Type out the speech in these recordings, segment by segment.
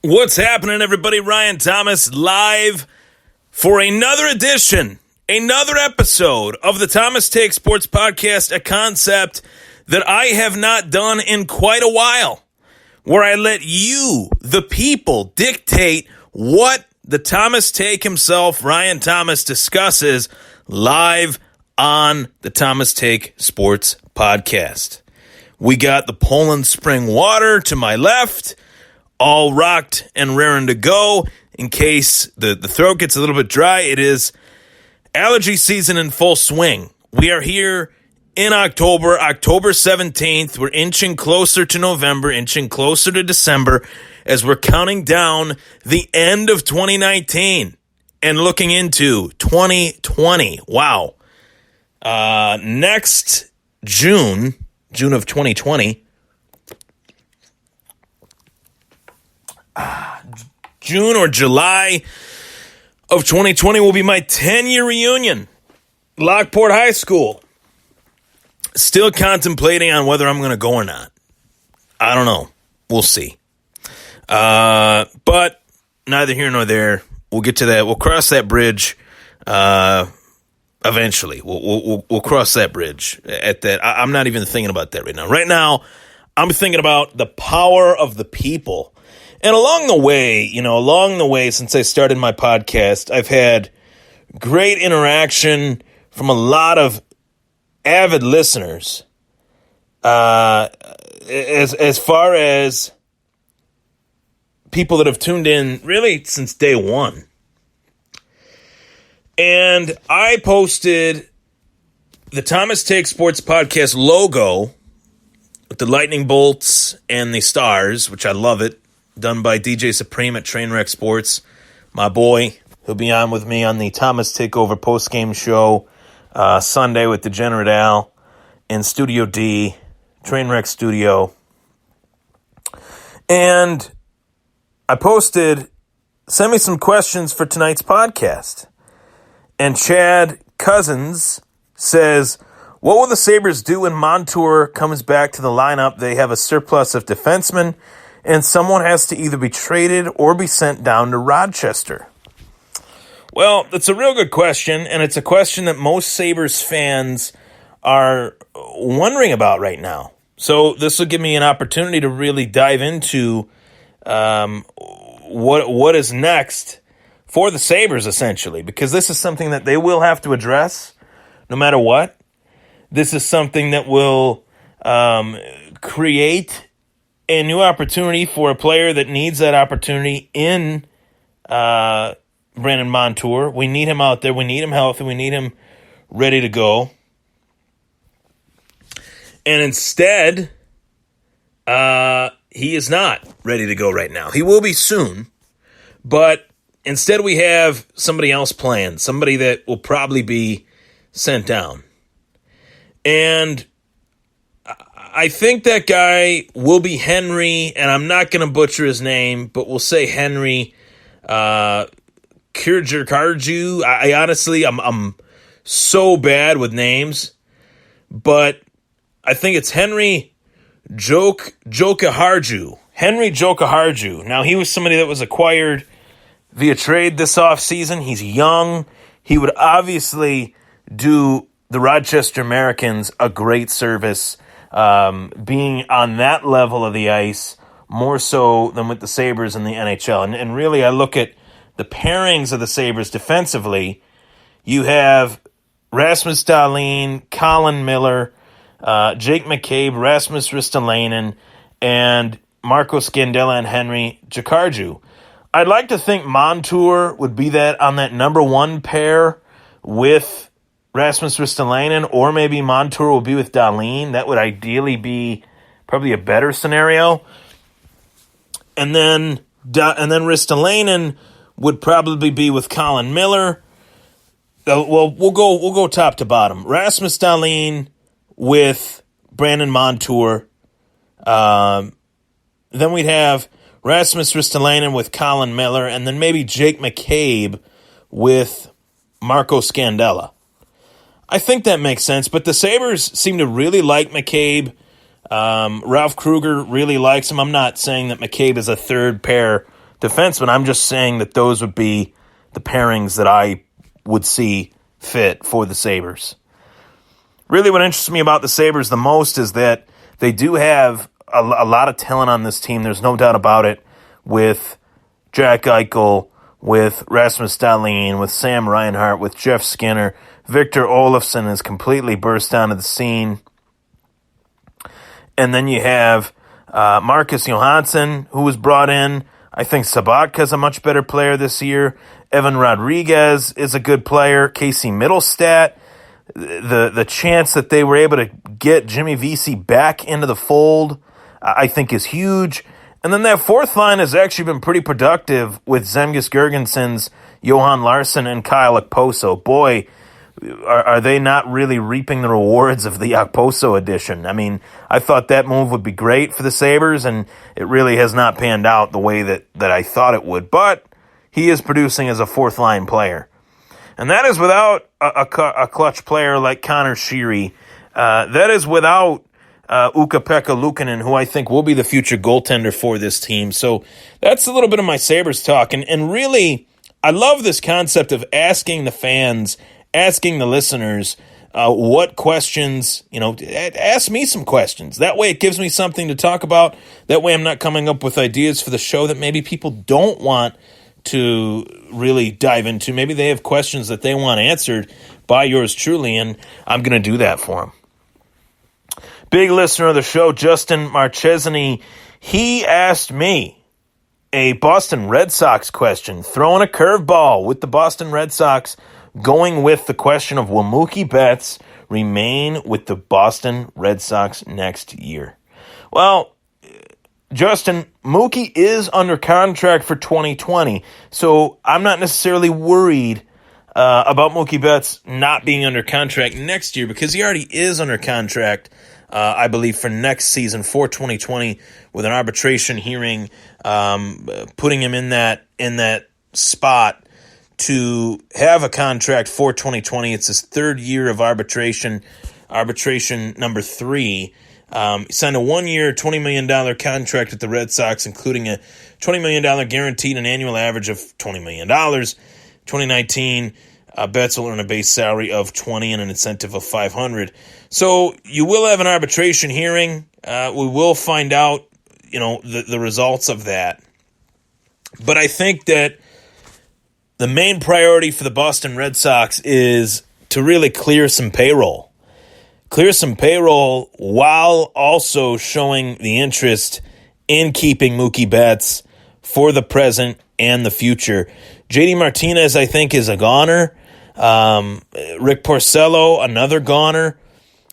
What's happening, everybody? Ryan Thomas live for another edition, another episode of the Thomas Take Sports Podcast, a concept that I have not done in quite a while, where I let you, the people, dictate what the Thomas Take himself, Ryan Thomas, discusses live on the Thomas Take Sports Podcast. We got the Poland Spring Water to my left, all rocked and raring to go. In case the throat gets a little bit dry, it is allergy season in full swing. We are here in October 17th. We're inching closer to November, inching closer to December, as we're counting down the end of 2019 and looking into 2020. Wow. Next June of 2020, June or July of 2020 will be my 10-year reunion. Lockport High School. Still contemplating on whether I'm going to go or not. I don't know. We'll see. But neither here nor there. We'll get to that. We'll cross that bridge eventually. We'll cross that bridge at that. I'm not even thinking about that right now. Right now, I'm thinking about the power of the people. And along the way, since I started my podcast, I've had great interaction from a lot of avid listeners. As far as people that have tuned in really since day one. And I posted the Thomas Take Sports Podcast logo with the lightning bolts and the stars, which I love it. Done by DJ Supreme at Trainwreck Sports. My boy, he'll be on with me on the Thomas Takeover postgame show Sunday with Degenerate Al in Studio D, Trainwreck Studio. And I posted, send me some questions for tonight's podcast. And Chad Cousins says, what will the Sabres do when Montour comes back to the lineup? They have a surplus of defensemen, and someone has to either be traded or be sent down to Rochester. Well, that's a real good question, and it's a question that most Sabres fans are wondering about right now. So this will give me an opportunity to really dive into what is next for the Sabres, essentially, because this is something that they will have to address no matter what. This is something that will create a new opportunity for a player that needs that opportunity in Brandon Montour. We need him out there. We need him healthy. We need him ready to go. And instead, he is not ready to go right now. He will be soon, but instead we have somebody else playing, somebody that will probably be sent down. And I think that guy will be Henry, and I'm not going to butcher his name, but we'll say Henry Kirjarkarju. I honestly, I'm so bad with names, but I think it's Henry Jokiharju. Henry Jokiharju. Now, he was somebody that was acquired via trade this offseason. He's young. He would obviously do the Rochester Americans a great service, being on that level of the ice more so than with the Sabres in the NHL. And really, I look at the pairings of the Sabres defensively. You have Rasmus Dahlin, Colin Miller, Jake McCabe, Rasmus Ristolainen, and Marco Scandella and Henry Jokiharju. I'd like to think Montour would be that on that number one pair with Rasmus Ristolainen, or maybe Montour will be with Dahlin. That would ideally be probably a better scenario. And then Ristolainen would probably be with Colin Miller. Well, we'll go top to bottom. Rasmus Dahlin with Brandon Montour. Then we'd have Rasmus Ristolainen with Colin Miller, and then maybe Jake McCabe with Marco Scandella. I think that makes sense, but the Sabres seem to really like McCabe. Ralph Kruger really likes him. I'm not saying that McCabe is a third pair defenseman. I'm just saying that those would be the pairings that I would see fit for the Sabres. Really what interests me about the Sabres the most is that they do have a lot of talent on this team. There's no doubt about it, with Jack Eichel, with Rasmus Dahlin, with Sam Reinhart, with Jeff Skinner. Victor Olofsson has completely burst onto the scene. And then you have Marcus Johansson, who was brought in. I think Sabotka's a much better player this year. Evan Rodriguez is a good player. Casey Middlestat. The chance that they were able to get Jimmy Vesey back into the fold, I think, is huge. And then that fourth line has actually been pretty productive with Zemgus Girgensons, Johan Larsson, and Kyle Okposo. Boy, are they not really reaping the rewards of the Okposo addition? I mean, I thought that move would be great for the Sabres, and it really has not panned out the way that I thought it would. But he is producing as a fourth-line player. And that is without a clutch player like Connor Sheary. That is without Ukko-Pekka Luukkonen, who I think will be the future goaltender for this team. So that's a little bit of my Sabres talk. And really, I love this concept of asking the fans, asking the listeners what questions, ask me some questions. That way it gives me something to talk about. That way I'm not coming up with ideas for the show that maybe people don't want to really dive into. Maybe they have questions that they want answered by yours truly, and I'm going to do that for them. Big listener of the show, Justin Marchesny, he asked me a Boston Red Sox question, throwing a curveball with the Boston Red Sox, going with the question of will Mookie Betts remain with the Boston Red Sox next year? Well, Justin, Mookie is under contract for 2020, so I'm not necessarily worried about Mookie Betts not being under contract next year, because he already is under contract, I believe, for next season, for 2020, with an arbitration hearing putting him in that spot to have a contract for 2020. It's his third year of arbitration number 3. He signed a 1-year, $20 million contract with the Red Sox, including a $20 million guaranteed, an annual average of $20 million. 2019, Betts will earn a base salary of $20 and an incentive of $500. So you will have an arbitration hearing. We will find out, the results of that. But I think that the main priority for the Boston Red Sox is to really clear some payroll. Clear some payroll while also showing the interest in keeping Mookie Betts for the present and the future. JD Martinez, I think, is a goner. Rick Porcello, another goner.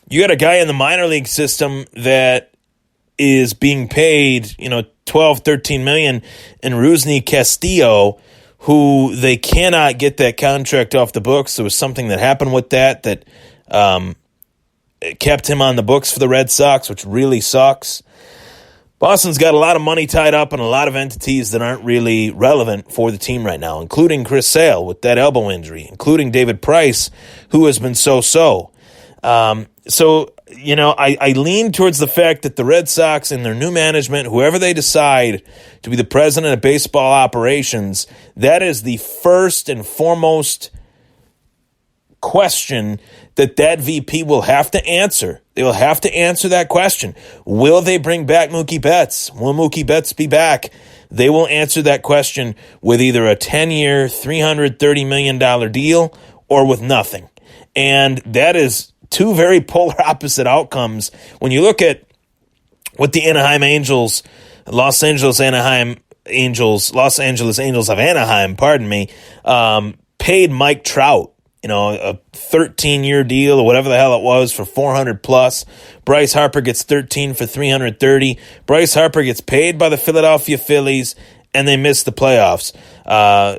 You got a guy in the minor league system that is being paid, $12, $13 million, and Rusney Castillo, who they cannot get that contract off the books. There was something that happened with that kept him on the books for the Red Sox, which really sucks. Boston's got a lot of money tied up in a lot of entities that aren't really relevant for the team right now, including Chris Sale with that elbow injury, including David Price, who has been so-so. I lean towards the fact that the Red Sox and their new management, whoever they decide to be the president of baseball operations, that is the first and foremost question that VP will have to answer. They will have to answer that question. Will they bring back Mookie Betts? Will Mookie Betts be back? They will answer that question with either a 10-year, $330 million deal or with nothing. And that is two very polar opposite outcomes. When you look at what the Los Angeles Angels of Anaheim, paid Mike Trout, a 13-year deal or whatever the hell it was for $400 plus. Bryce Harper gets 13 for $330. Bryce Harper gets paid by the Philadelphia Phillies, and they miss the playoffs.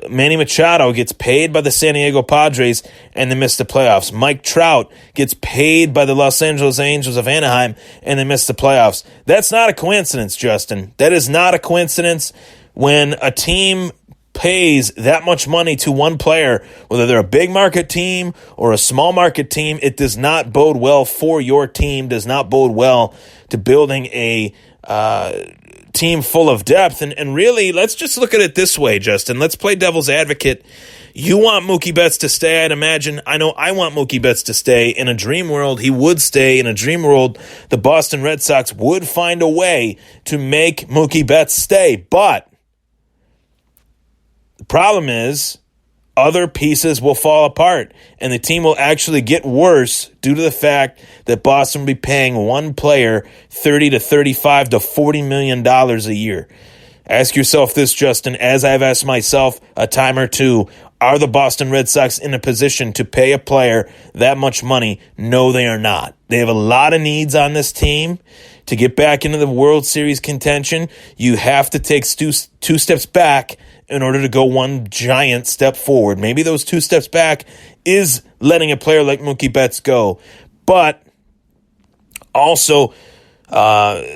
Manny Machado gets paid by the San Diego Padres, and they miss the playoffs. Mike Trout gets paid by the Los Angeles Angels of Anaheim, and they miss the playoffs. That's not a coincidence, Justin. That is not a coincidence. When a team pays that much money to one player, whether they're a big market team or a small market team, it does not bode well for your team, does not bode well to building a team full of depth. And really, let's just look at it this way, Justin. Let's play devil's advocate. You want Mookie Betts to stay, I'd imagine. I know I want Mookie Betts to stay. In a dream world, he would stay. In a dream world, the Boston Red Sox would find a way to make Mookie Betts stay. But the problem is other pieces will fall apart, and the team will actually get worse due to the fact that Boston will be paying one player $30 to $35 to $40 million a year. Ask yourself this, Justin, as I've asked myself a time or two, are the Boston Red Sox in a position to pay a player that much money? No, they are not. They have a lot of needs on this team. To get back into the World Series contention, you have to take two steps back in order to go one giant step forward. Maybe those 2 steps back is letting a player like Mookie Betts go, but also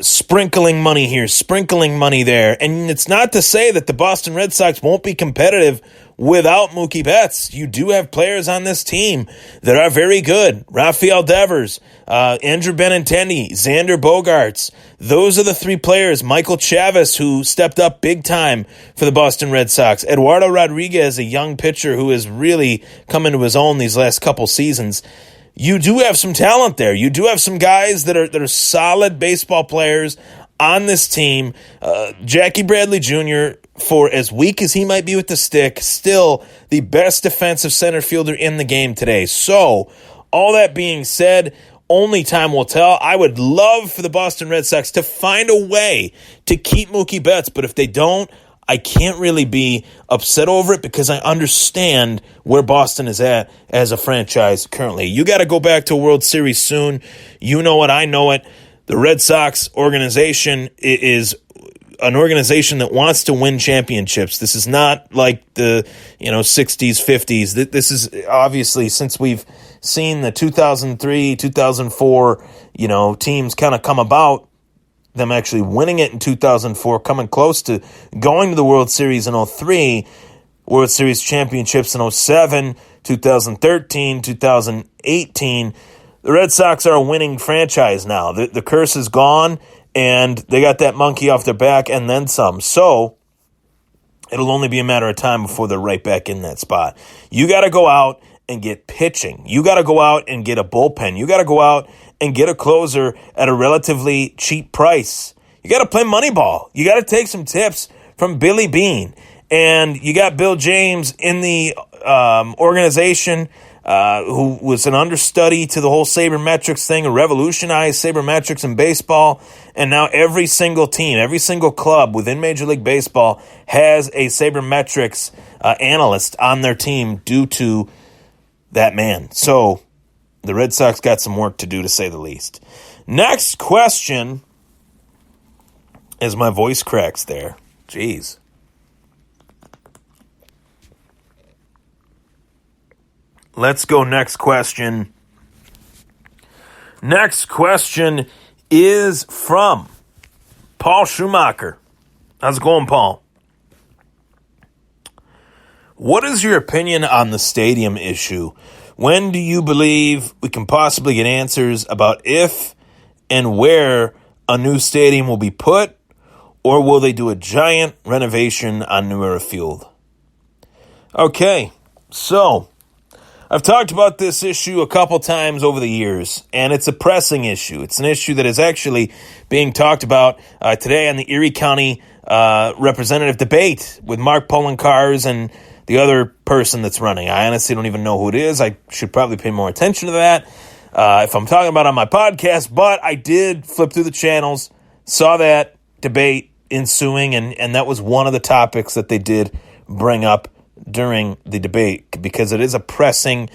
sprinkling money here, sprinkling money there. And it's not to say that the Boston Red Sox won't be competitive without Mookie Betts. You do have players on this team that are very good. Rafael Devers, Andrew Benintendi, Xander Bogaerts. Those are the 3 players. Michael Chavis, who stepped up big time for the Boston Red Sox. Eduardo Rodriguez, a young pitcher who has really come into his own these last couple seasons. You do have some talent there. You do have some guys that are solid baseball players on this team. Jackie Bradley Jr., for as weak as he might be with the stick, still the best defensive center fielder in the game today. So, all that being said, only time will tell. I would love for the Boston Red Sox to find a way to keep Mookie Betts, but if they don't, I can't really be upset over it because I understand where Boston is at as a franchise currently. You got to go back to a World Series soon. You know it, I know it. The Red Sox organization is an organization that wants to win championships. This is not like the 60s, 50s. This is obviously, since we've seen the 2003, 2004 teams kind of come about, them actually winning it in 2004, coming close to going to the World Series in 2003, World Series championships in 2007, 2013, 2018. The Red Sox are a winning franchise now. The curse is gone, and they got that monkey off their back and then some. So it'll only be a matter of time before they're right back in that spot. You got to go out and get pitching. You got to go out and get a bullpen. You got to go out and get a closer at a relatively cheap price. You got to play Moneyball. You got to take some tips from Billy Beane. And you got Bill James in the organization, who was an understudy to the whole sabermetrics thing, who revolutionized sabermetrics in baseball. And now every single team, every single club within Major League Baseball has a sabermetrics analyst on their team due to that man. So the Red Sox got some work to do, to say the least. Next question, as my voice cracks there. Jeez. Let's go next question. Next question is from Paul Schumacher. How's it going, Paul? What is your opinion on the stadium issue? When do you believe we can possibly get answers about if and where a new stadium will be put, or will they do a giant renovation on New Era Field? Okay, so I've talked about this issue a couple times over the years, and it's a pressing issue. It's an issue that is actually being talked about today on the Erie County representative debate with Mark Poloncarz and the other person that's running. I honestly don't even know who it is. I should probably pay more attention to that if I'm talking about it on my podcast, but I did flip through the channels, saw that debate ensuing, and that was one of the topics that they did bring up during the debate, because it is a pressing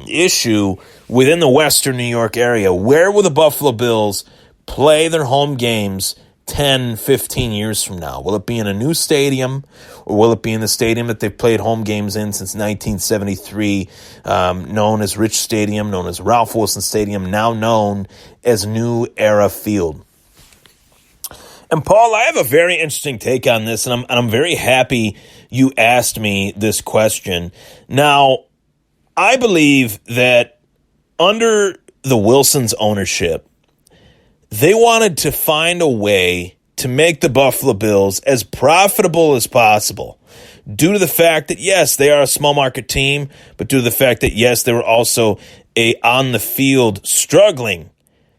issue within the Western New York area. Where will the Buffalo Bills play their home games 10, 15 years from now? Will it be in a new stadium, or will it be in the stadium that they've played home games in since 1973, known as Rich Stadium, known as Ralph Wilson Stadium, now known as New Era Field? And Paul, I have a very interesting take on this, and I'm very happy you asked me this question. Now, I believe that under the Wilsons' ownership, they wanted to find a way to make the Buffalo Bills as profitable as possible due to the fact that, yes, they are a small market team, but due to the fact that, yes, they were also a on-the-field struggling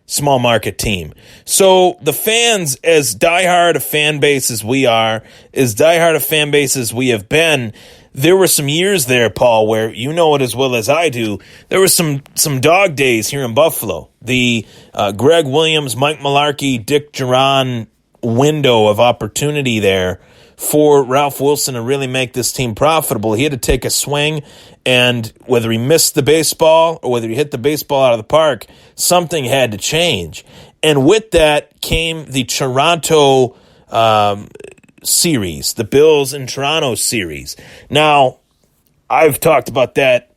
small market team. So the fans, as diehard a fan base as we are, as diehard a fan base as we have been, there were some years there, Paul, where you know it as well as I do. There were some dog days here in Buffalo. The Greg Williams, Mike Mularkey, Dick Duran window of opportunity there for Ralph Wilson to really make this team profitable. He had to take a swing, and whether he missed the baseball or whether he hit the baseball out of the park, something had to change. And with that came the Toronto series, the Bills in Toronto series. Now, I've talked about that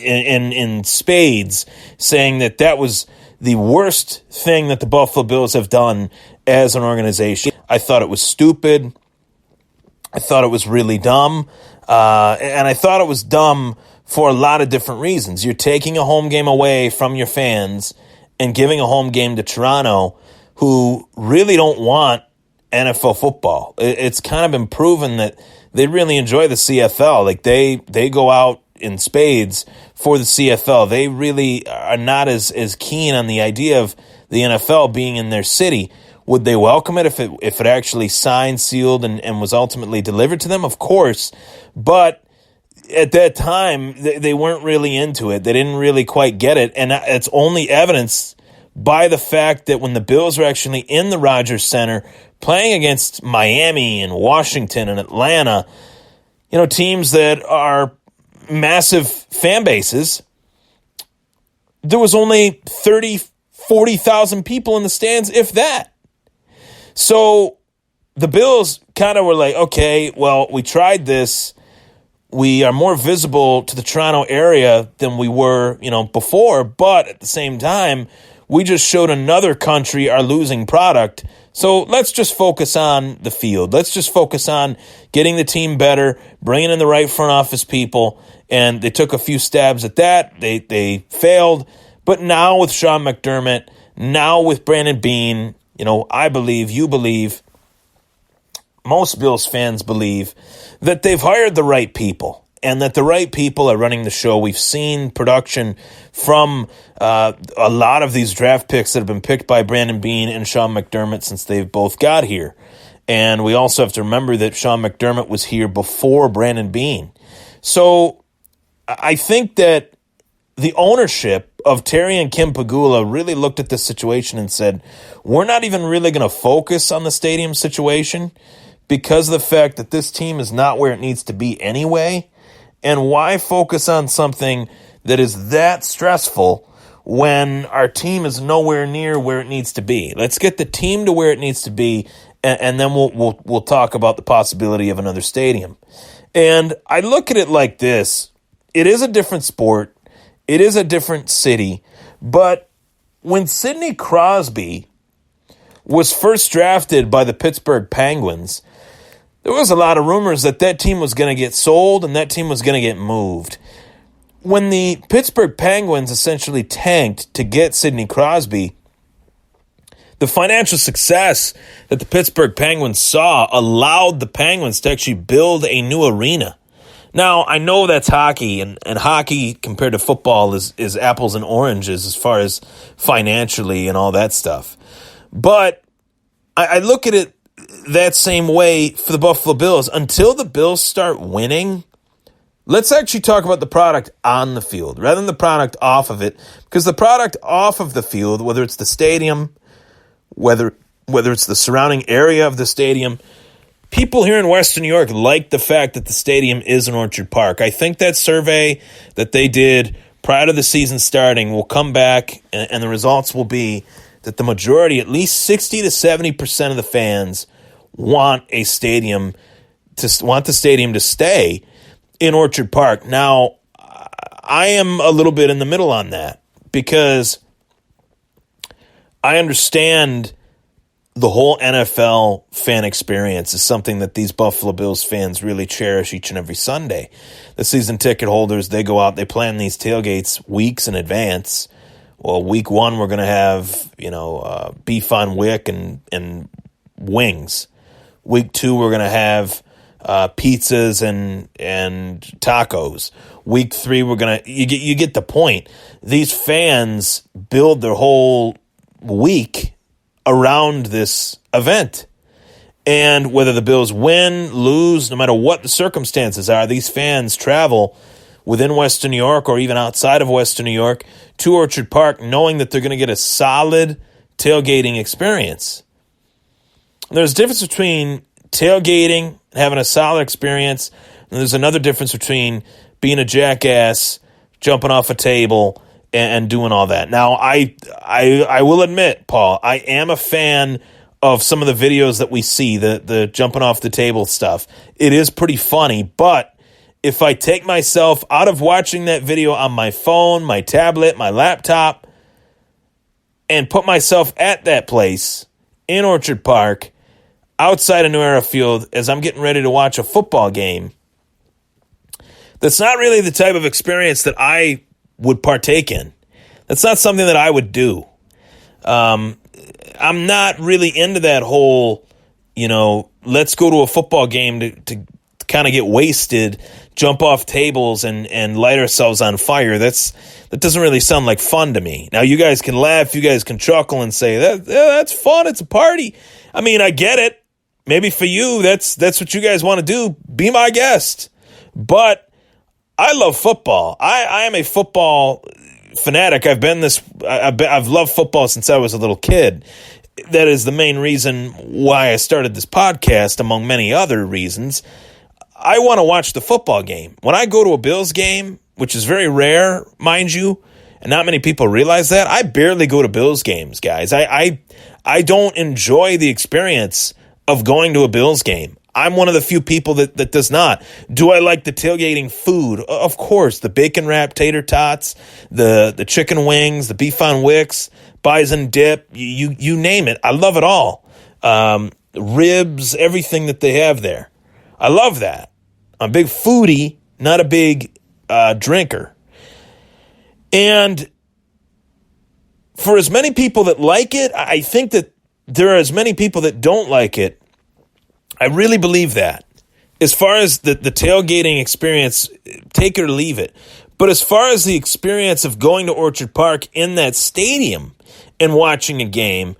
in spades, saying that was the worst thing that the Buffalo Bills have done as an organization. I thought it was stupid. I thought it was really dumb. And I thought it was dumb for a lot of different reasons. You're taking a home game away from your fans and giving a home game to Toronto, who really don't want NFL football. It's kind of been proven that they really enjoy the CFL. Like they go out in spades for the CFL. They really are not as keen on the idea of the NFL being in their city. Would they welcome it if it actually signed, sealed, and was ultimately delivered to them? Of course. But at that time, they weren't really into it. They didn't really quite get it. And it's only evidenced by the fact that when the Bills were actually in the Rogers Center playing against Miami and Washington and Atlanta, teams that are massive fan bases, there was only 40,000 people in the stands, if that. So the Bills kind of were like, okay, well, we tried this. We are more visible to the Toronto area than we were, before. But at the same time, we just showed another country our losing product. So let's just focus on the field. Let's just focus on getting the team better, bringing in the right front office people. And they took a few stabs at that. They failed. But now with Sean McDermott, now with Brandon Beane, I believe, you believe, most Bills fans believe that they've hired the right people and that the right people are running the show. We've seen production from a lot of these draft picks that have been picked by Brandon Beane and Sean McDermott since they've both got here. And we also have to remember that Sean McDermott was here before Brandon Beane. So I think that the ownership of Terry and Kim Pegula really looked at this situation and said, we're not even really going to focus on the stadium situation because of the fact that this team is not where it needs to be anyway. And why focus on something that is that stressful when our team is nowhere near where it needs to be? Let's get the team to where it needs to be, and then we'll talk about the possibility of another stadium. And I look at it like this. It is a different sport. It is a different city. But when Sidney Crosby was first drafted by the Pittsburgh Penguins, there was a lot of rumors that team was going to get sold and that team was going to get moved. When the Pittsburgh Penguins essentially tanked to get Sidney Crosby, the financial success that the Pittsburgh Penguins saw allowed the Penguins to actually build a new arena. Now, I know that's hockey, and hockey compared to football is apples and oranges as far as financially and all that stuff. But I look at it that same way for the Buffalo Bills. Until the Bills start winning, let's actually talk about the product on the field rather than the product off of it. Because the product off of the field, whether it's the stadium, whether it's the surrounding area of the stadium, people here in Western New York like the fact that the stadium is in Orchard Park. I think that survey that they did prior to the season starting will come back, and the results will be that the majority, at least 60 to 70% of the fans, want the stadium to stay in Orchard Park. Now, I am a little bit in the middle on that because I understand the whole NFL fan experience is something that these Buffalo Bills fans really cherish each and every Sunday. The season ticket holders, they go out, they plan these tailgates weeks in advance. Well, week one, we're going to have, beef on wick and wings. Week 2, we're going to have pizzas and tacos. Week 3, we're going to, you get the point. These fans build their whole week around this event. And whether the Bills win, lose, no matter what the circumstances are, these fans travel within Western New York or even outside of Western New York to Orchard Park knowing that they're going to get a solid tailgating experience. There's a difference between tailgating and having a solid experience, and there's another difference between being a jackass, jumping off a table, and doing all that. Now, I will admit, Paul, I am a fan of some of the videos that we see, the jumping off the table stuff. It is pretty funny, but if I take myself out of watching that video on my phone, my tablet, my laptop, and put myself at that place in Orchard Park, outside of New Era Field, as I'm getting ready to watch a football game, that's not really the type of experience that I would partake in. That's not something that I would do. I'm not really into that whole, let's go to a football game to kind of get wasted, jump off tables, and light ourselves on fire. That doesn't really sound like fun to me. Now, you guys can laugh, you guys can chuckle and say, that's fun, it's a party. I mean, I get it. Maybe for you, that's what you guys want to do. Be my guest. But I love football. I am a football fanatic. I've loved football since I was a little kid. That is the main reason why I started this podcast, among many other reasons. I want to watch the football game. When I go to a Bills game, which is very rare, mind you, and not many people realize that, I barely go to Bills games, guys. I don't enjoy the experience of going to a Bills game. I'm one of the few people that does not. Do I like the tailgating food? Of course, the bacon wrapped tater tots, the chicken wings, the beef on Wicks, bison dip, you name it. I love it all. Ribs, everything that they have there. I love that. I'm a big foodie, not a big drinker. And for as many people that like it, I think that there are as many people that don't like it. I really believe that. As far as the tailgating experience, take it or leave it. But as far as the experience of going to Orchard Park in that stadium and watching a game,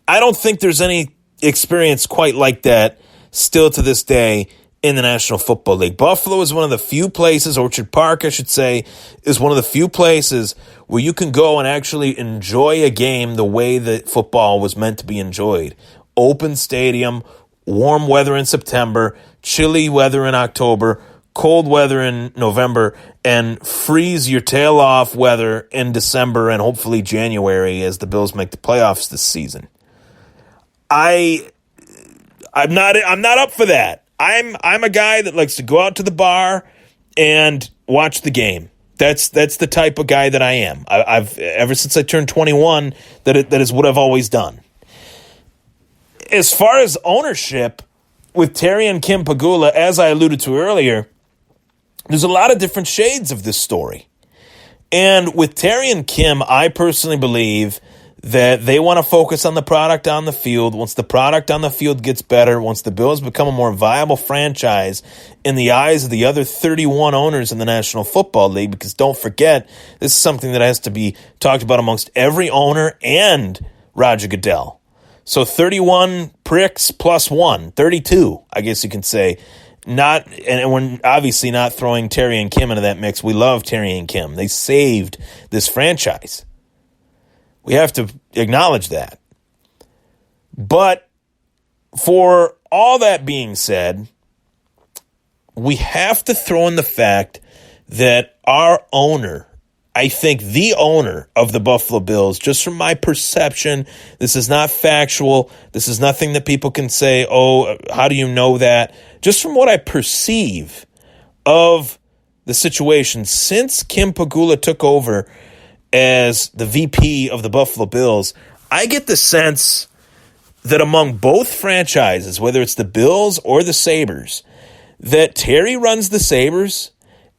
I don't think there's any experience quite like that still to this day in the National Football League. Buffalo is one of the few places, Orchard Park, I should say, is one of the few places where you can go and actually enjoy a game the way that football was meant to be enjoyed. Open stadium, warm weather in September, chilly weather in October, cold weather in November, and freeze your tail off weather in December and hopefully January as the Bills make the playoffs this season. I'm not up for that. I'm a guy that likes to go out to the bar and watch the game. That's the type of guy that I am. I've ever since I turned 21, that is what I've always done. As far as ownership with Terry and Kim Pegula, as I alluded to earlier, there's a lot of different shades of this story. And with Terry and Kim, I personally believe that they want to focus on the product on the field. Once the product on the field gets better, once the Bills become a more viable franchise in the eyes of the other 31 owners in the National Football League, because don't forget, this is something that has to be talked about amongst every owner and Roger Goodell. So 31 pricks plus 1, 32, I guess you can say. And we're obviously not throwing Terry and Kim into that mix. We love Terry and Kim. They saved this franchise. We have to acknowledge that. But for all that being said, we have to throw in the fact that our owner, I think the owner of the Buffalo Bills, just from my perception, this is not factual. This is nothing that people can say, oh, how do you know that? Just from what I perceive of the situation since Kim Pegula took over as the VP of the Buffalo Bills, I get the sense that among both franchises, whether it's the Bills or the Sabres, that Terry runs the Sabres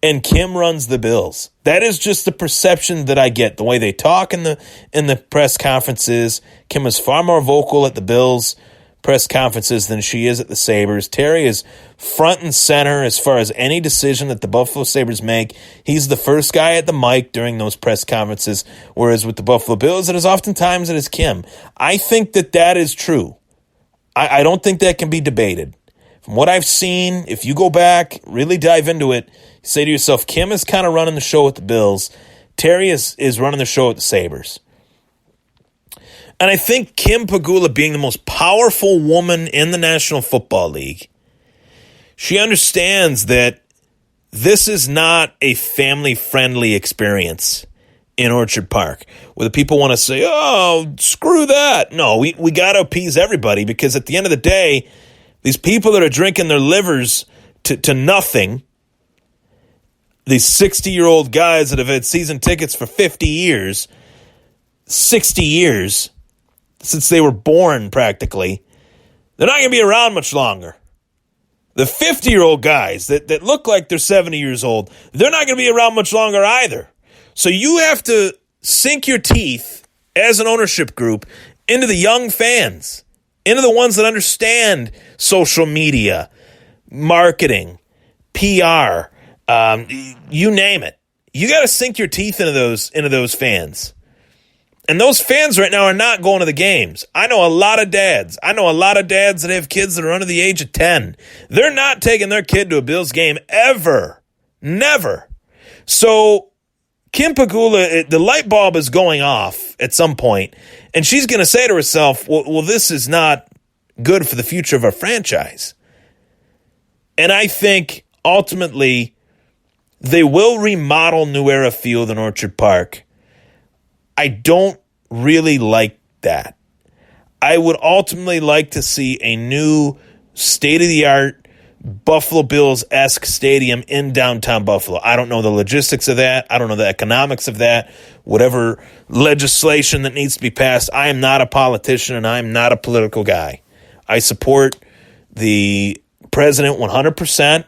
and Kim runs the Bills. That is just the perception that I get. The way they talk in the press conferences, Kim is far more vocal at the Bills press conferences than she is at the Sabres. Terry is front and center as far as any decision that the Buffalo Sabres make. He's the first guy at the mic during those press conferences, whereas with the Buffalo Bills, it is oftentimes it is Kim. I think that is true. I don't think that can be debated. From what I've seen, if you go back, really dive into it, say to yourself, Kim is kind of running the show with the Bills. Terry is running the show at the Sabres. And I think Kim Pegula, being the most powerful woman in the National Football League, she understands that this is not a family-friendly experience in Orchard Park, where the people want to say, oh, screw that. No, we got to appease everybody, because at the end of the day, these people that are drinking their livers to nothing, these 60-year-old guys that have had season tickets for 50 years, 60 years, since they were born practically, they're not going to be around much longer. The 50-year-old guys that look like they're 70 years old, they're not going to be around much longer either. So you have to sink your teeth as an ownership group into the young fans, into the ones that understand social media, marketing, PR, you name it. You got to sink your teeth into those fans. And those fans right now are not going to the games. I know a lot of dads. That have kids that are under the age of 10. They're not taking their kid to a Bills game ever. Never. So Kim Pegula, the light bulb is going off at some point, and she's going to say to herself, well, this is not good for the future of our franchise. And I think ultimately they will remodel New Era Field in Orchard Park. I don't really like that. I would ultimately like to see a new state-of-the-art Buffalo Bills-esque stadium in downtown Buffalo. I don't know the logistics of that. I don't know the economics of that. Whatever legislation that needs to be passed, I am not a politician and I am not a political guy. I support the president 100%.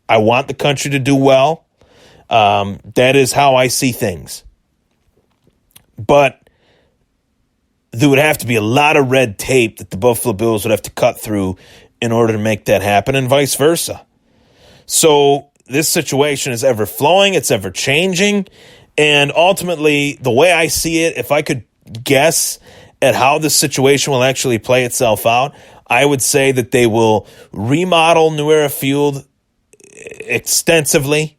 I want the country to do well. That is how I see things. But there would have to be a lot of red tape that the Buffalo Bills would have to cut through in order to make that happen, and vice versa. So this situation is ever flowing, it's ever changing, and ultimately, the way I see it, if I could guess at how this situation will actually play itself out, I would say that they will remodel New Era Field extensively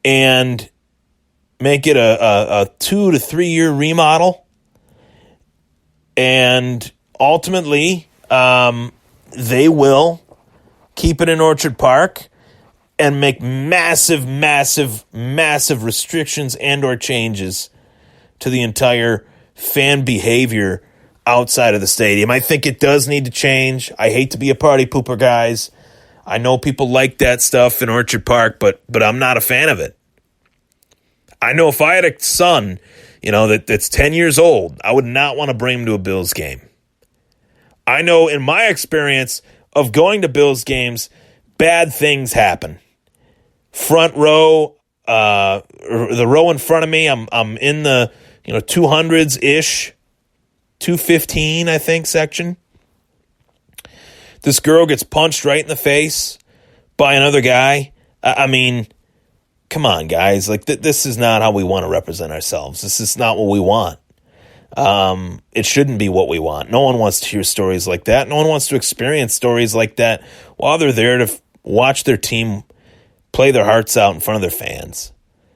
and make it a 2 to 3 year remodel, and ultimately they will keep it in Orchard Park and make massive restrictions and or changes to the entire fan behavior outside of the stadium. I think it does need to change. I hate to be a party pooper, guys. I know people like that stuff in Orchard Park, but I'm not a fan of it. I know if I had a son, that's 10 years old, I would not want to bring him to a Bills game. I know in my experience of going to Bills games, bad things happen. Front row, the row in front of me, I'm in the 200s-ish, 215, I think, section. This girl gets punched right in the face by another guy. I mean, come on, guys. Like, this is not how we want to represent ourselves. This is not what we want. It shouldn't be what we want. No one wants to hear stories like that. No one wants to experience stories like that while they're there to watch their team play their hearts out in front of their fans.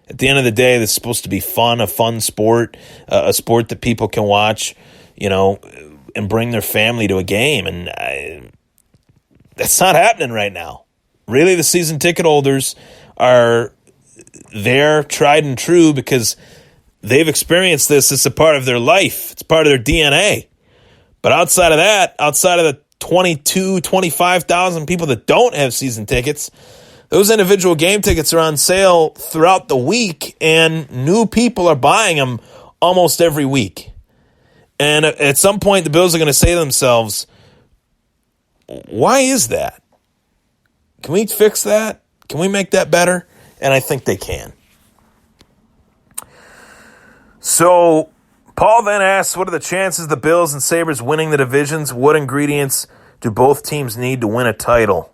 At the end of the day, this is supposed to be fun, a fun sport, a sport that people can watch, and bring their family to a game. And that's not happening right now. Really, the season ticket holders are there, tried and true, because they've experienced this. It's a part of their life. It's part of their DNA. But outside of that, outside of the 25,000 people that don't have season tickets, those individual game tickets are on sale throughout the week, and new people are buying them almost every week. And at some point, the Bills are going to say to themselves, why is that? Can we fix that? Can we make that better? And I think they can. So Paul then asks, what are the chances of the Bills and Sabres winning the divisions? What ingredients do both teams need to win a title?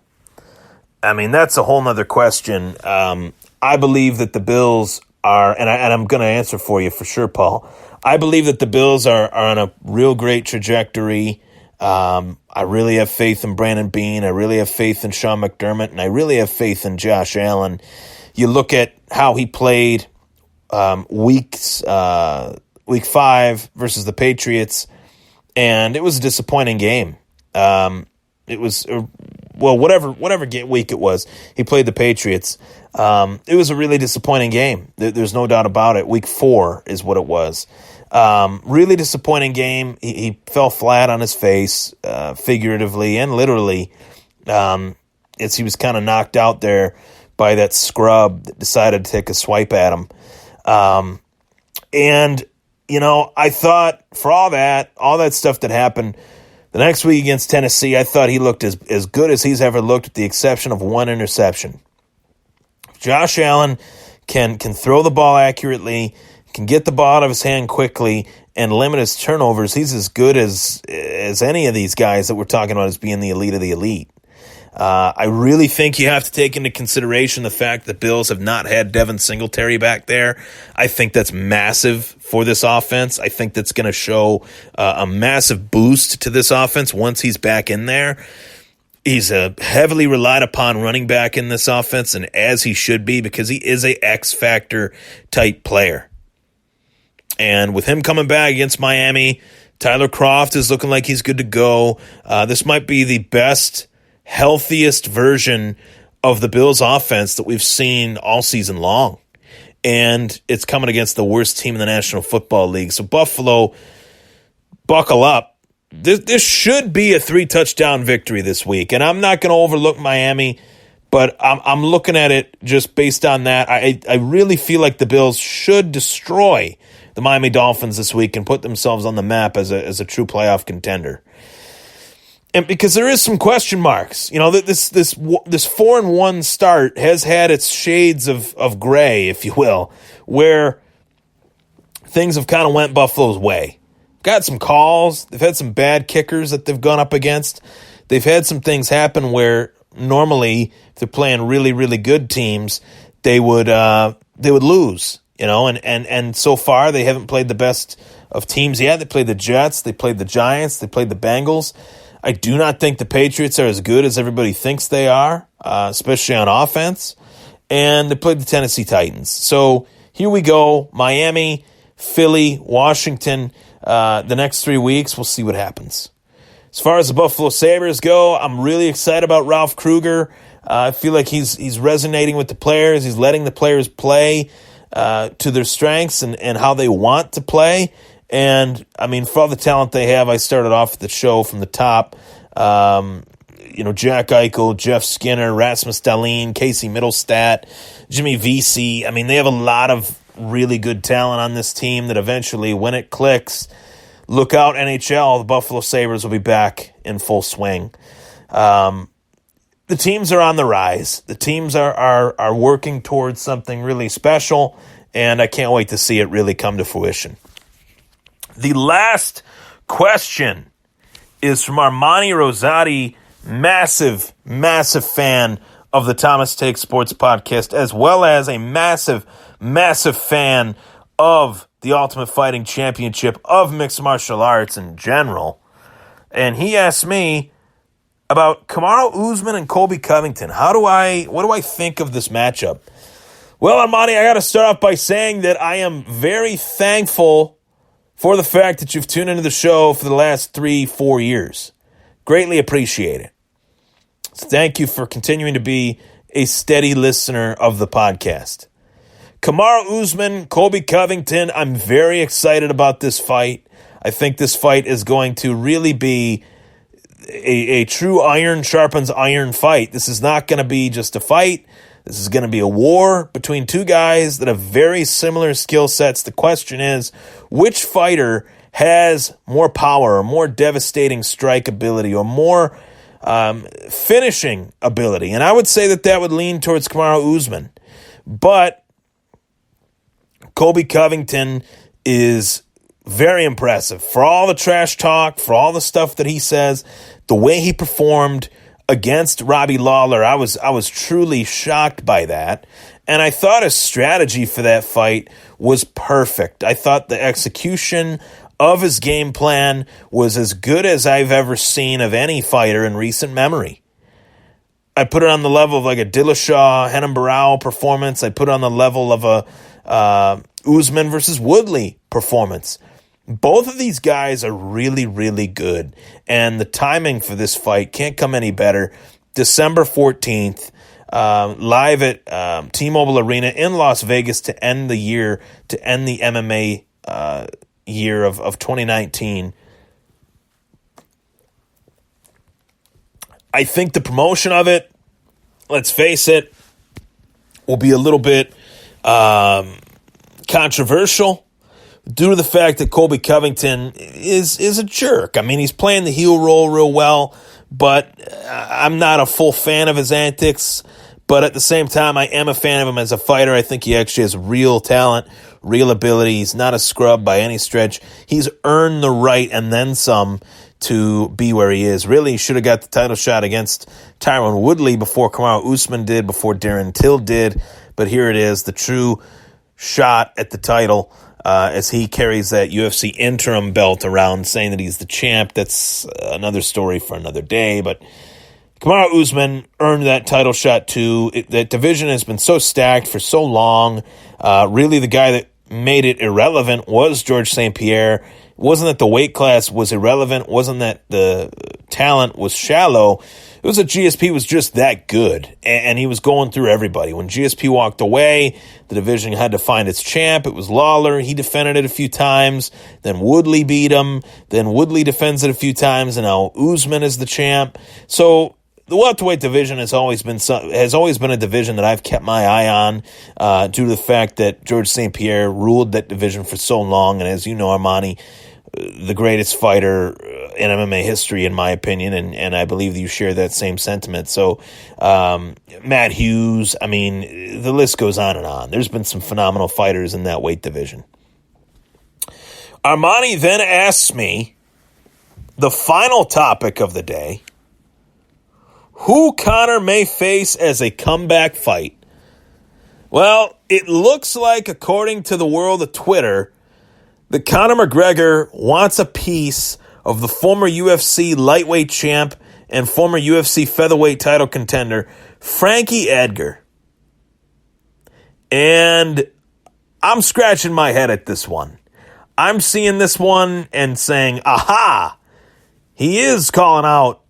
I mean, that's a whole nother question. I believe that the Bills are, and I'm going to answer for you for sure, Paul. I believe that the Bills are on a real great trajectory. I really have faith in Brandon Beane. I really have faith in Sean McDermott, and I really have faith in Josh Allen. You look at how he played week 5 versus the Patriots, and it was a disappointing game. It was, whatever week it was, he played the Patriots. It was a really disappointing game. There's no doubt about it. Week 4 is what it was. Really disappointing game. He fell flat on his face, figuratively and literally, as he was kind of knocked out there by that scrub that decided to take a swipe at him. And, I thought for all that stuff that happened, the next week against Tennessee, I thought he looked as good as he's ever looked, with the exception of one interception. Josh Allen can throw the ball accurately, can get the ball out of his hand quickly, and limit his turnovers. He's as good as any of these guys that we're talking about as being the elite of the elite. I really think you have to take into consideration the fact that Bills have not had Devin Singletary back there. I think that's massive for this offense. I think that's going to show a massive boost to this offense once he's back in there. He's a heavily relied upon running back in this offense, and as he should be, because he is a X-factor type player. And with him coming back against Miami, Tyler Kroft is looking like he's good to go. This might be the best, healthiest version of the Bills offense that we've seen all season long. And it's coming against the worst team in the National Football League. So Buffalo, buckle up. This should be a 3-touchdown victory this week. And I'm not going to overlook Miami, but I'm looking at it just based on that. I really feel like the Bills should destroy the Miami Dolphins this week and put themselves on the map as a true playoff contender. And because there is some question marks, this 4-1 start has had its shades of gray, if you will, where things have kind of went Buffalo's way. Got some calls. They've had some bad kickers that they've gone up against. They've had some things happen where normally, if they're playing really, really good teams, they would lose. And so far they haven't played the best of teams yet. They played the Jets, they played the Giants, they played the Bengals. I do not think the Patriots are as good as everybody thinks they are, especially on offense. And they played the Tennessee Titans. So here we go. Miami, Philly, Washington. The next 3 weeks, we'll see what happens. As far as the Buffalo Sabres go, I'm really excited about Ralph Kruger. I feel like he's resonating with the players. He's letting the players play to their strengths and how they want to play. And, I mean, for all the talent they have, I started off the show from the top. Jack Eichel, Jeff Skinner, Rasmus Dahlin, Casey Middlestat, Jimmy Vesey. I mean, they have a lot of really good talent on this team that eventually, when it clicks, look out NHL, the Buffalo Sabres will be back in full swing. The teams are on the rise. The teams are working towards something really special, and I can't wait to see it really come to fruition. The last question is from Armani Rosati, massive, massive fan of the Thomas Take Sports podcast, as well as a massive, massive fan of the Ultimate Fighting Championship, of mixed martial arts in general. And he asked me about Kamaru Usman and Colby Covington. What do I think of this matchup? Well, Armani, I got to start off by saying that I am very thankful for the fact that you've tuned into the show for the last 3-4 years. Greatly appreciate it. So thank you for continuing to be a steady listener of the podcast. Kamaru Usman, Colby Covington, I'm very excited about this fight. I think this fight is going to really be a true iron sharpens iron fight. This is not going to be just a fight. This is going to be a war between two guys that have very similar skill sets. The question is, which fighter has more power, or more devastating strike ability, or more finishing ability? And I would say that would lean towards Kamaru Usman. But Colby Covington is Very impressive. For all the trash talk, for all the stuff that he says, the way he performed against Robbie Lawler, I was truly shocked by that. And I thought his strategy for that fight was perfect. I thought the execution of his game plan was as good as I've ever seen of any fighter in recent memory. I put it on the level of like a Dillashaw, Renan Barão performance. I put it on the level of a Usman versus Woodley performance. Both of these guys are really, really good. And the timing for this fight can't come any better. December 14th, live at T-Mobile Arena in Las Vegas to end the year, to end the MMA year of 2019. I think the promotion of it, let's face it, will be a little bit controversial due to the fact that Colby Covington is a jerk. I mean, he's playing the heel role real well, but I'm not a full fan of his antics. But at the same time, I am a fan of him as a fighter. I think he actually has real talent, real ability. He's not a scrub by any stretch. He's earned the right and then some to be where he is. Really, he should have got the title shot against Tyron Woodley before Kamaru Usman did, before Darren Till did. But here it is, the true shot at the title as he carries that UFC interim belt around, saying that he's the champ. That's another story for another day. But Kamaru Usman earned that title shot too. That division has been so stacked for so long. Really, the guy that made it irrelevant was George St. Pierre. It wasn't that the weight class was irrelevant. It wasn't that the talent was shallow. It was that GSP was just that good, and he was going through everybody. When GSP walked away, the division had to find its champ. It was Lawler. He defended it a few times. Then Woodley beat him. Then Woodley defends it a few times, and now Usman is the champ. So the welterweight division has always been a division that I've kept my eye on due to the fact that George St. Pierre ruled that division for so long. And as you know, Armani, the greatest fighter in MMA history, in my opinion, and I believe that you share that same sentiment. So Matt Hughes, I mean, the list goes on and on. There's been some phenomenal fighters in that weight division. Armani then asks me the final topic of the day: who Conor may face as a comeback fight. Well, it looks like, according to the world of Twitter, that Conor McGregor wants a piece of the former UFC lightweight champ and former UFC featherweight title contender, Frankie Edgar. And I'm scratching my head at this one. I'm seeing this one and saying, aha, he is calling out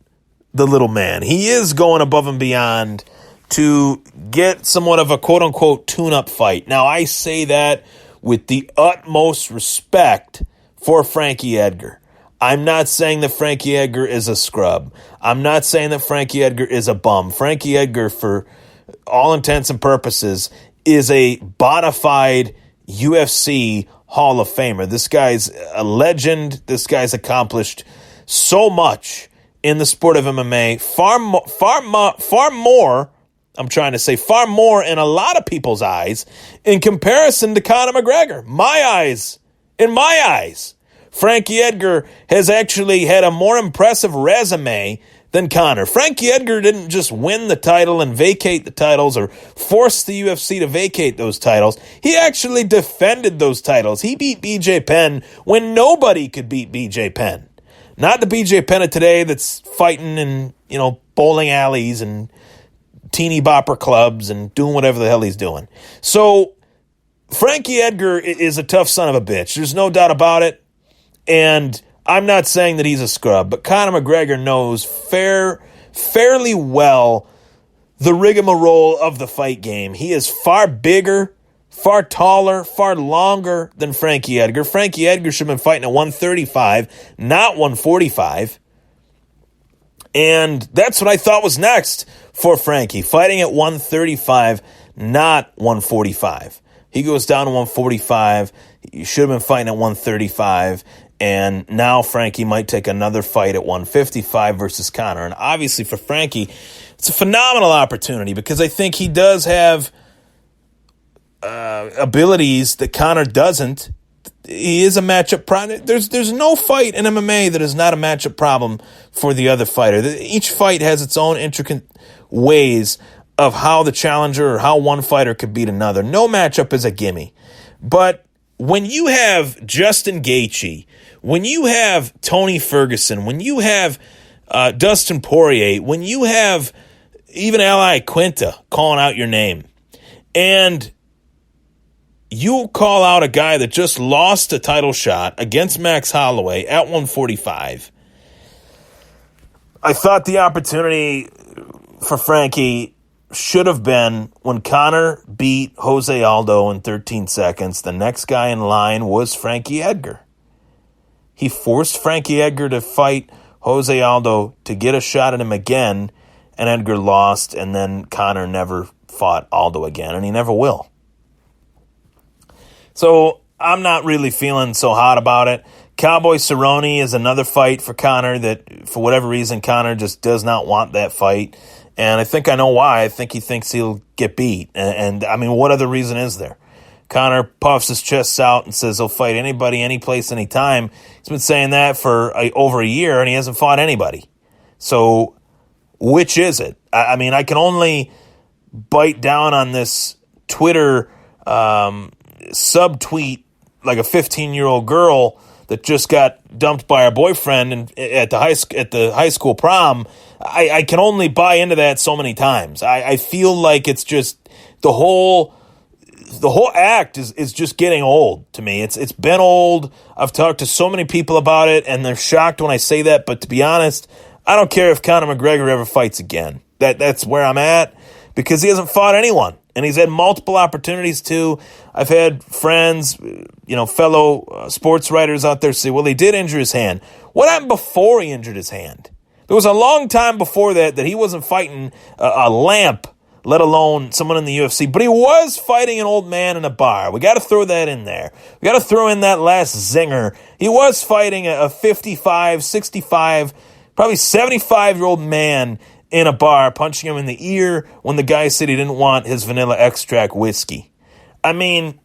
the little man. He is going above and beyond to get somewhat of a quote-unquote tune-up fight. Now, I say that with the utmost respect for Frankie Edgar. I'm not saying that Frankie Edgar is a scrub. I'm not saying that Frankie Edgar is a bum. Frankie Edgar, for all intents and purposes, is a bona fide UFC Hall of Famer. This guy's a legend. This guy's accomplished so much in the sport of MMA, far more in a lot of people's eyes in comparison to Conor McGregor. In my eyes, Frankie Edgar has actually had a more impressive resume than Conor. Frankie Edgar didn't just win the title and vacate the titles or force the UFC to vacate those titles. He actually defended those titles. He beat BJ Penn when nobody could beat BJ Penn. Not the BJ Penn of today that's fighting in, bowling alleys and teeny bopper clubs and doing whatever the hell he's doing. So Frankie Edgar is a tough son of a bitch. There's no doubt about it. And I'm not saying that he's a scrub, but Conor McGregor knows fairly well the rigmarole of the fight game. He is far bigger, far taller, far longer than Frankie Edgar. Frankie Edgar should have been fighting at 135, not 145. And that's what I thought was next for Frankie, fighting at 135, not 145. He goes down to 145. He should have been fighting at 135. And now Frankie might take another fight at 155 versus Conor. And obviously for Frankie, it's a phenomenal opportunity because I think he does have abilities that Conor doesn't he is a matchup problem. There's no fight in MMA that is not a matchup problem for the other fighter. Each fight has its own intricate ways of how the challenger or how one fighter could beat another. No matchup is a gimme. But when you have Justin Gaethje, when you have Tony Ferguson, when you have Dustin Poirier, when you have even Ali Quinta calling out your name, and you call out a guy that just lost a title shot against Max Holloway at 145, I thought the opportunity for Frankie should have been when Conor beat Jose Aldo in 13 seconds. The next guy in line was Frankie Edgar. He forced Frankie Edgar to fight Jose Aldo to get a shot at him again, and Edgar lost, and then Conor never fought Aldo again, and he never will. So I'm not really feeling so hot about it. Cowboy Cerrone is another fight for Conor that, for whatever reason, Conor just does not want that fight. And I think I know why. I think he thinks he'll get beat. And I mean, what other reason is there? Conor puffs his chest out and says he'll fight anybody, any place, anytime. He's been saying that for over a year, and he hasn't fought anybody. So which is it? I mean, I can only bite down on this Twitter subtweet like a 15-year-old girl that just got dumped by her boyfriend at the high school prom. I can only buy into that so many times. I feel like it's just the whole act is just getting old to me. It's been old. I've talked to so many people about it, and they're shocked when I say that. But to be honest, I don't care if Conor McGregor ever fights again. That's where I'm at, because he hasn't fought anyone. And he's had multiple opportunities to. I've had friends, fellow sports writers out there say, well, he did injure his hand. What happened before he injured his hand? There was a long time before that he wasn't fighting a lamp, let alone someone in the UFC. But he was fighting an old man in a bar. We got to throw that in there. We got to throw in that last zinger. He was fighting a 55, 65, probably 75-year-old man in a bar, punching him in the ear when the guy said he didn't want his vanilla extract whiskey. I mean,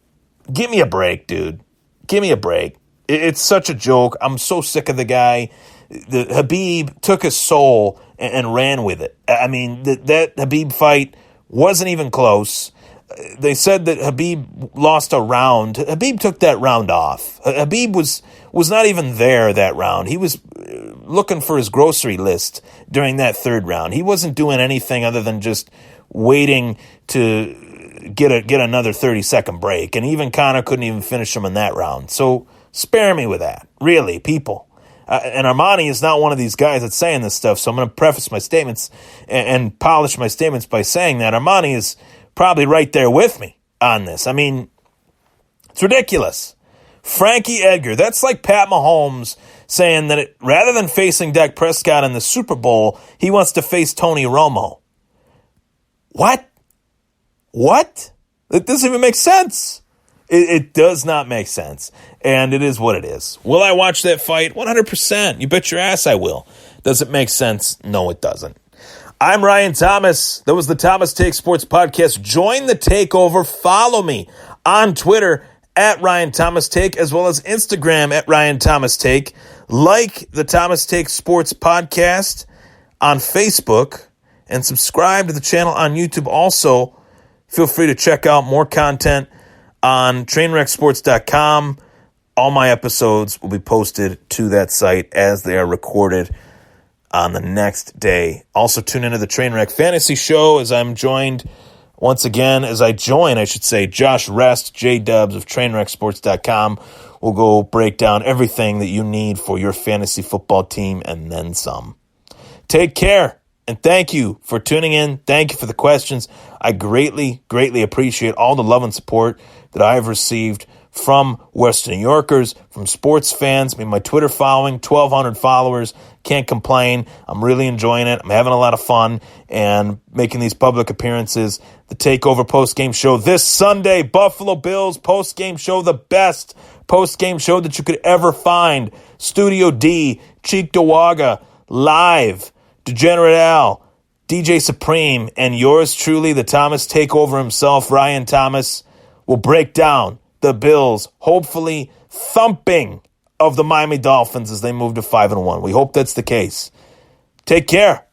give me a break, dude. Give me a break. It's such a joke. I'm so sick of the guy. The Khabib took his soul and ran with it. I mean, that Khabib fight wasn't even close. They said that Khabib lost a round. Khabib took that round off. Khabib was not even there that round. He was looking for his grocery list during that third round. He wasn't doing anything other than just waiting to get another 30-second break. And even Conor couldn't even finish him in that round. So spare me with that. Really, people. And Armani is not one of these guys that's saying this stuff, so I'm going to preface my statements and polish my statements by saying that Armani is probably right there with me on this. I mean, it's ridiculous. Frankie Edgar, that's like Pat Mahomes saying that rather than facing Dak Prescott in the Super Bowl, he wants to face Tony Romo. What? It doesn't even make sense. It does not make sense, and it is what it is. Will I watch that fight? 100%. You bet your ass I will. Does it make sense? No, it doesn't. I'm Ryan Thomas. That was the Thomas Take Sports Podcast. Join the takeover. Follow me on Twitter at Ryan Thomas Take, as well as Instagram at Ryan Thomas Take. Like the Thomas Take Sports Podcast on Facebook, and subscribe to the channel on YouTube. Also, feel free to check out more content on trainwrecksports.com. All my episodes will be posted to that site as they are recorded on the next day. Also, tune into the Trainwreck Fantasy Show as I'm joined once again, Josh Rest, J-Dubs of trainwrecksports.com. We'll go break down everything that you need for your fantasy football team and then some. Take care. And thank you for tuning in. Thank you for the questions. I greatly, greatly appreciate all the love and support that I have received from Western New Yorkers, from sports fans. I mean, my Twitter following, 1,200 followers. Can't complain. I'm really enjoying it. I'm having a lot of fun and making these public appearances. The Takeover postgame show this Sunday. Buffalo Bills postgame show, the best postgame show that you could ever find. Studio D, Cheek Dawaga, live. Degenerate Al, DJ Supreme, and yours truly, the Thomas Takeover himself, Ryan Thomas, will break down the Bills, hopefully thumping of the Miami Dolphins as they move to 5-1. We hope that's the case. Take care.